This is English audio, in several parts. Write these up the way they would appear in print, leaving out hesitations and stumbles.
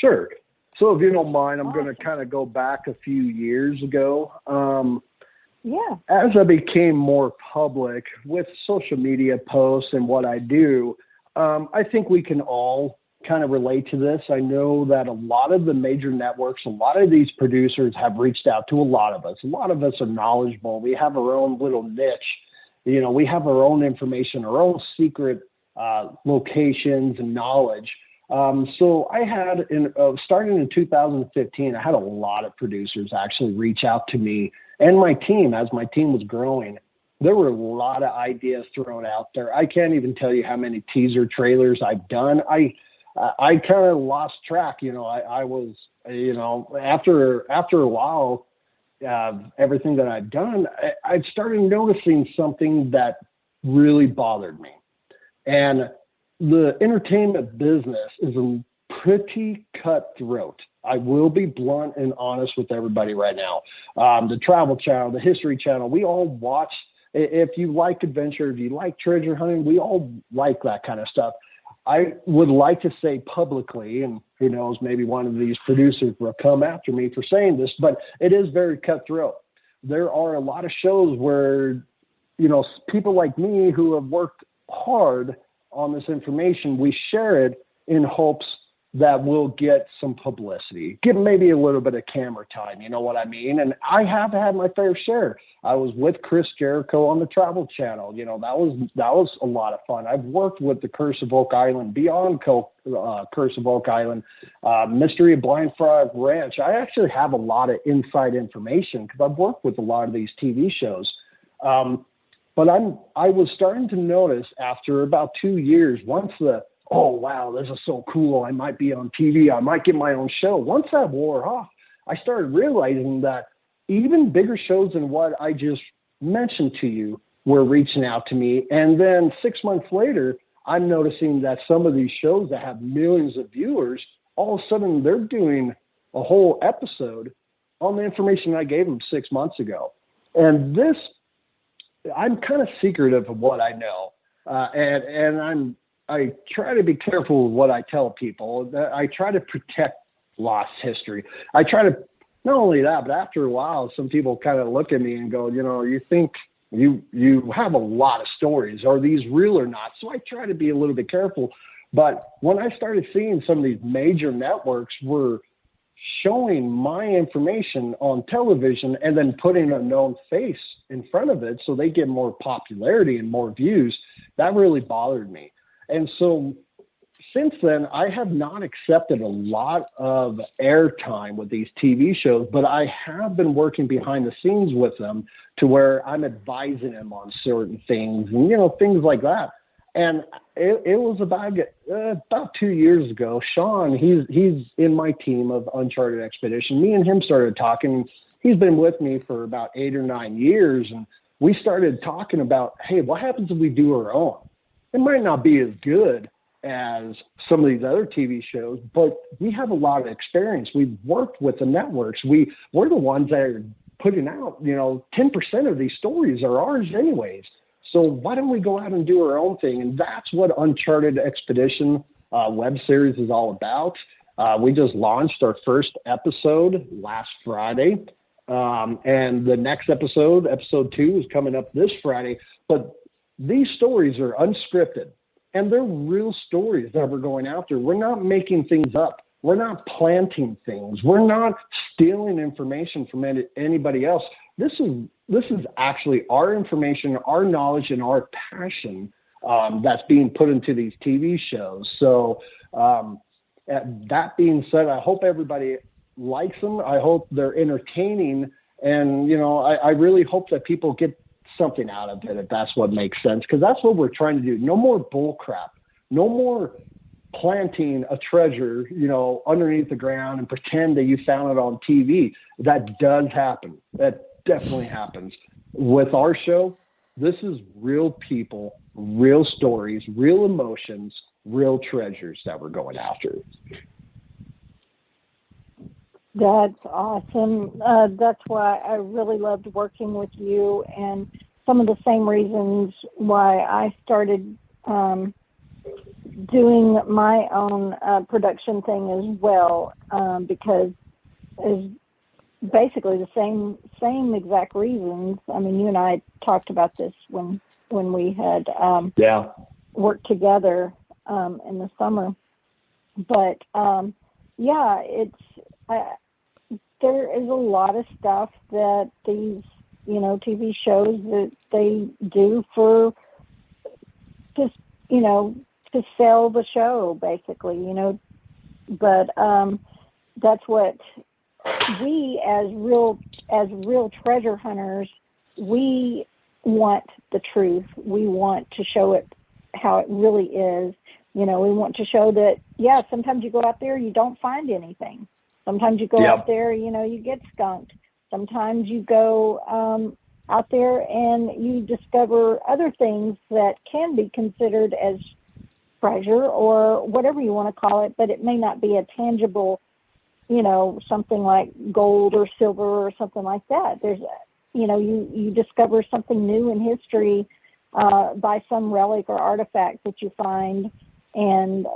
Sure. So if you don't mind, I'm going to kind of go back a few years ago. Yeah. As I became more public with social media posts and what I do, I think we can all kind of relate to this. I know that a lot of the major networks, a lot of these producers have reached out to a lot of us. A lot of us are knowledgeable. We have our own little niche. You know, we have our own information, our own secret locations and knowledge. So I had, starting in 2015, I had a lot of producers actually reach out to me and my team as my team was growing. There were a lot of ideas thrown out there. I can't even tell you how many teaser trailers I've done. I kind of lost track. You know, I was, you know, after a while, everything that I've done, I started noticing something that really bothered me. And the entertainment business is a pretty cutthroat. I will be blunt and honest with everybody right now. The Travel Channel, the History Channel, we all watch. If you like adventure, if you like treasure hunting, we all like that kind of stuff. I would like to say publicly, and who knows, maybe one of these producers will come after me for saying this, but it is very cutthroat. There are a lot of shows where, you know, people like me who have worked hard on this information, we share it in hopes that we'll get some publicity, get maybe a little bit of camera time, you know what I mean? And I have had my fair share. I was with Chris Jericho on the Travel Channel. You know, that was a lot of fun. I've worked with the Curse of Oak Island, Beyond Curse of Oak Island, Mystery of Blind Frog Ranch. I actually have a lot of inside information because I've worked with a lot of these TV shows. But I was starting to notice after about 2 years, once oh, wow, this is so cool. I might be on TV. I might get my own show. Once that wore off, I started realizing that even bigger shows than what I just mentioned to you were reaching out to me. And then 6 months later, I'm noticing that some of these shows that have millions of viewers, all of a sudden they're doing a whole episode on the information I gave them 6 months ago. And this, I'm kind of secretive of what I know. And I try to be careful with what I tell people. I try to protect lost history. I try to, not only that, but after a while, some people kind of look at me and go, you know, you think you have a lot of stories. Are these real or not? So I try to be a little bit careful. But when I started seeing some of these major networks were showing my information on television and then putting a known face in front of it so they get more popularity and more views, that really bothered me. And so since then, I have not accepted a lot of airtime with these TV shows, but I have been working behind the scenes with them to where I'm advising them on certain things and, you know, things like that. And it was about 2 years ago. Sean, he's in my team of Uncharted Expedition. Me and him started talking. He's been with me for about 8 or 9 years. And we started talking about, hey, what happens if we do our own? It might not be as good as some of these other TV shows, but we have a lot of experience. We've worked with the networks. We're the ones that are putting out, you know, 10% of these stories are ours anyways. So why don't we go out and do our own thing? And that's what Uncharted Expedition web series is all about. We just launched our first episode last Friday. And the next episode 2, is coming up this Friday. But these stories are unscripted, and they're real stories that we're going after. We're not making things up. We're not planting things. We're not stealing information from anybody else. This is actually our information, our knowledge, and our passion that's being put into these TV shows. So that being said, I hope everybody likes them. I hope they're entertaining. And, you know, I really hope that people get something out of it, if that's what makes sense, because that's what we're trying to do. No more bull crap. No more planting a treasure, you know, underneath the ground and pretend that you found it on TV. That does happen. That definitely happens. With our show, this is real people, real stories, real emotions, real treasures that we're going after. That's awesome. That's why I really loved working with you, and some of the same reasons why I started doing my own production thing as well, because it's basically the same exact reasons. I mean, you and I talked about this when we had worked together in the summer. But there is a lot of stuff that these TV shows that they do for just to sell the show, basically, but that's what we as real treasure hunters, we want the truth. We want to show it how it really is. We want to show that, sometimes you go out there, you don't find anything. Sometimes you go out there, you get skunked. Sometimes you go out there and you discover other things that can be considered as treasure or whatever you want to call it, but it may not be a tangible, something like gold or silver or something like that. There's, you discover something new in history by some relic or artifact that you find, and,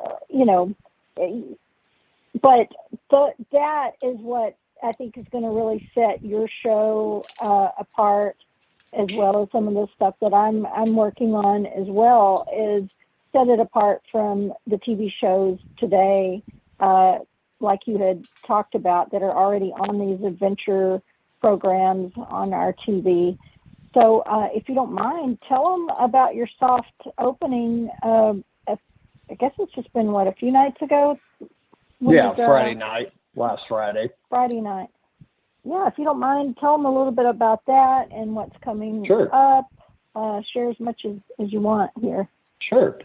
but that is what I think is going to really set your show apart, as well as some of the stuff that I'm working on as well, is set it apart from the TV shows today, like you had talked about, that are already on these adventure programs on our TV. So if you don't mind, tell them about your soft opening. I guess it's just been, a few nights ago? Friday night, last Friday. Friday night. Yeah, if you don't mind, tell them a little bit about that and what's coming up. Share as much as you want here. Sure.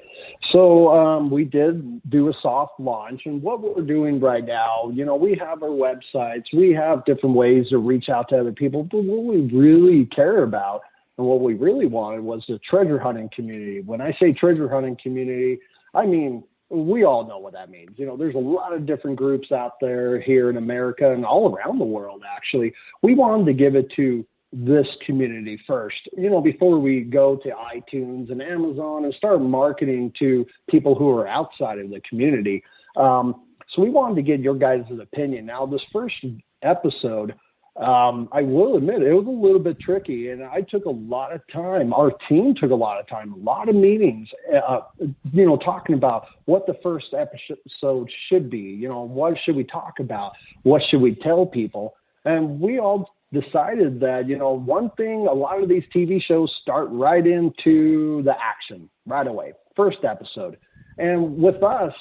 So we did do a soft launch, and what we're doing right now, we have our websites, we have different ways to reach out to other people, but what we really care about and what we really wanted was the treasure hunting community. When I say treasure hunting community, I mean, we all know what that means. There's a lot of different groups out there here in America and all around the world, actually. We wanted to give it to this community first, before we go to iTunes and Amazon and start marketing to people who are outside of the community. So we wanted to get your guys' opinion. Now, this first episode, I will admit it was a little bit tricky, and I took a lot of time. Our team took a lot of time, a lot of meetings, talking about what the first episode should be. What should we talk about? What should we tell people? And we all decided that, one thing, a lot of these TV shows start right into the action right away, first episode. And with us,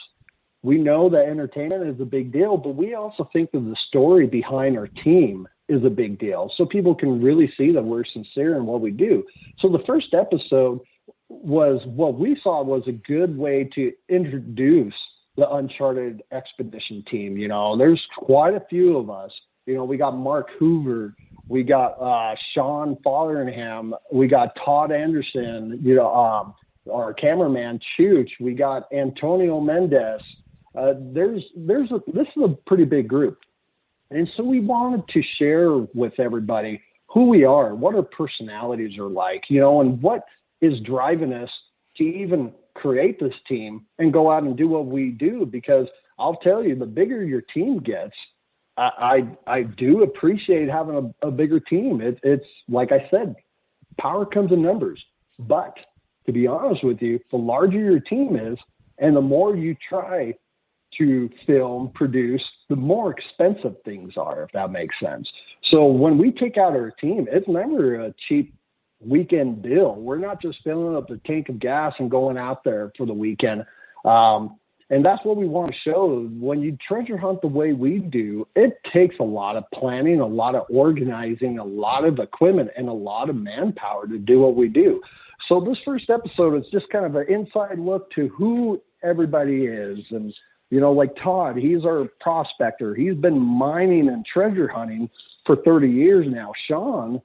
we know that entertainment is a big deal, but we also think that the story behind our team is a big deal. So people can really see that we're sincere in what we do. So the first episode was what we saw was a good way to introduce the Uncharted Expedition team. There's quite a few of us. We got Mark Hoover, we got Sean Fotheringham, we got Todd Anderson, our cameraman Chooch, we got Antonio Mendez. This is a pretty big group. And so we wanted to share with everybody who we are, what our personalities are like, and what is driving us to even create this team and go out and do what we do. Because I'll tell you, the bigger your team gets, I do appreciate having a bigger team. It's like I said, power comes in numbers. But to be honest with you, the larger your team is and the more you try to film, produce, the more expensive things are, if that makes sense. So when we take out our team, it's never a cheap weekend bill. We're not just filling up the tank of gas and going out there for the weekend. And that's what we want to show. When you treasure hunt the way we do, it takes a lot of planning, a lot of organizing, a lot of equipment, and a lot of manpower to do what we do. So this first episode is just kind of an inside look to who everybody is. And, like Todd, he's our prospector. He's been mining and treasure hunting for 30 years now. Sean,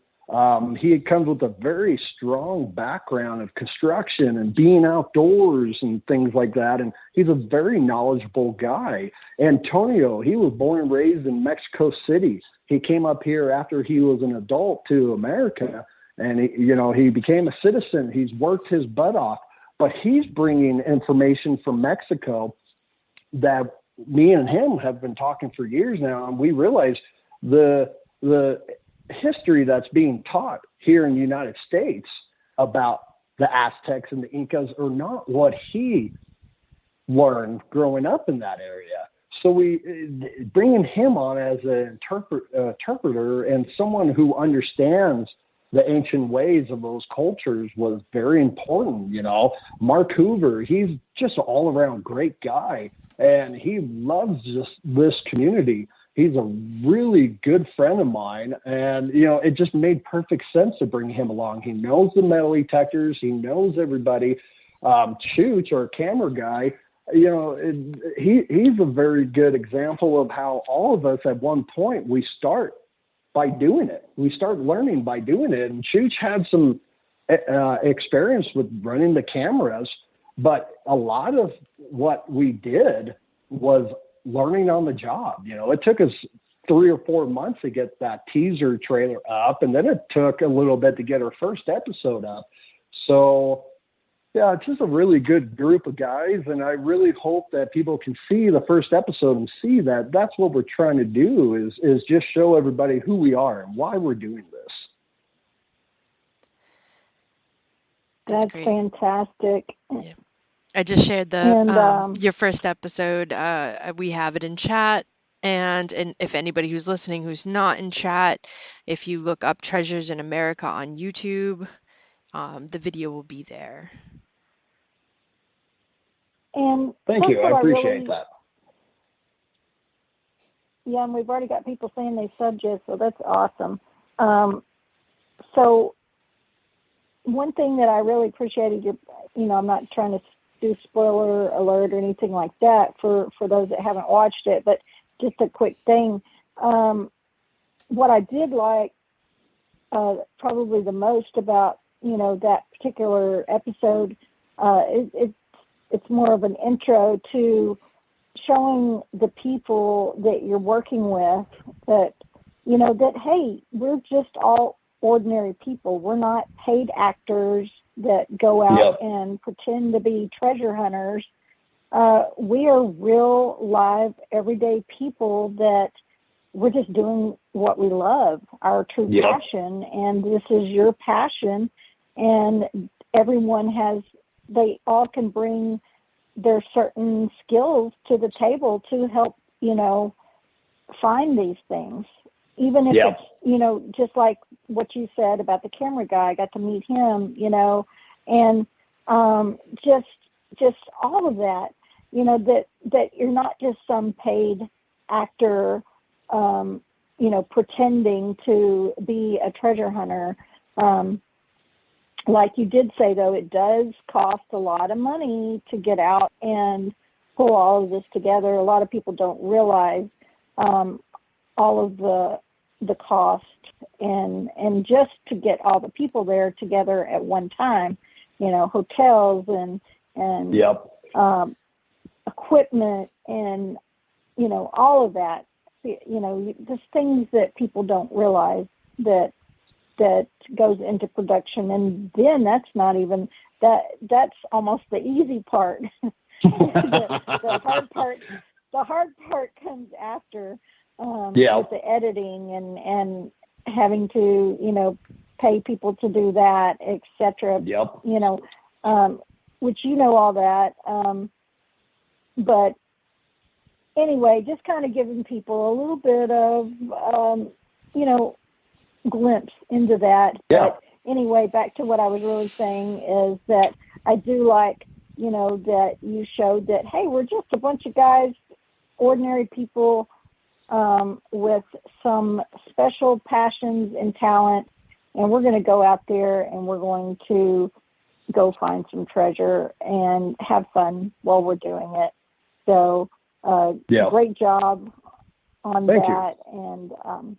he comes with a very strong background of construction and being outdoors and things like that. And he's a very knowledgeable guy. Antonio, he was born and raised in Mexico City. He came up here after he was an adult to America, and he became a citizen. He's worked his butt off. but he's bringing information from Mexico that me and him have been talking for years now, and we realize the history that's being taught here in the United States about the Aztecs and the Incas are not what he learned growing up in that area. So we bringing him on as an interpreter and someone who understands the ancient ways of those cultures was very important. You know, Mark Hoover, he's just an all around great guy, and he loves this community. He's a really good friend of mine, and, you know, it just made perfect sense to bring him along. He knows the metal detectors. He knows everybody. Chooch, our camera guy, you know, he's a very good example of how all of us at one point, we start by doing it. We start learning by doing it. And Chooch had some experience with running the cameras, but a lot of what we did was learning on the job. You know, it took us 3 or 4 months to get that teaser trailer up, and then it took a little bit to get our first episode up. So yeah, it's just a really good group of guys, and I really hope that people can see the first episode and see that that's what we're trying to do is just show everybody who we are and why we're doing this. That's fantastic. Yeah. I just shared the your first episode. We have it in chat, and if anybody who's listening who's not in chat, if you look up Treasures in America on YouTube, the video will be there. And thank you. I appreciate that. Yeah, and we've already got people saying they subbed you, so that's awesome. So one thing that I really appreciated, you know, I'm not trying to do spoiler alert or anything like that for those that haven't watched it, but just a quick thing. What I did like probably the most about, you know, that particular episode, it's more of an intro to showing the people that you're working with that, you know, that, hey, we're just all ordinary people. We're not paid actors that go out and pretend to be treasure hunters. We are real, live, everyday people that we're just doing what we love, our true passion, and this is your passion, and everyone they all can bring their certain skills to the table to help, you know, find these things. Even if it's, you know, just like what you said about the camera guy, I got to meet him, you know, and just all of that, you know, that you're not just some paid actor, you know, pretending to be a treasure hunter. Like you did say, though, it does cost a lot of money to get out and pull all of this together. A lot of people don't realize all of the cost and just to get all the people there together at one time, you know, hotels and equipment and, you know, all of that, you know, just things that people don't realize that goes into production. And then that's not even that's almost the easy part. the hard part comes after with the editing and having to, you know, pay people to do that, etc. You know, which you know all that. But anyway, just kind of giving people a little bit of, you know, glimpse into that. But anyway, back to what I was really saying is that I do like, you know, that you showed that, hey, we're just a bunch of guys, ordinary people with some special passions and talent, and we're going to go out there and we're going to go find some treasure and have fun while we're doing it. So great job on that. And I'm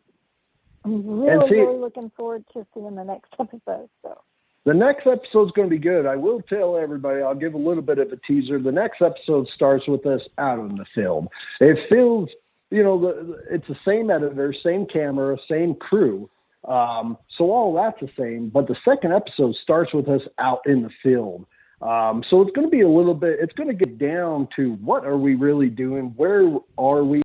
really looking forward to seeing the next episode. So the next episode is going to be good. I will tell everybody, I'll give a little bit of a teaser. The next episode starts with us out in the field. It feels, you know, it's the same editor, same camera, same crew. So all that's the same. But the second episode starts with us out in the field. So it's going to be it's going to get down to what are we really doing? Where are we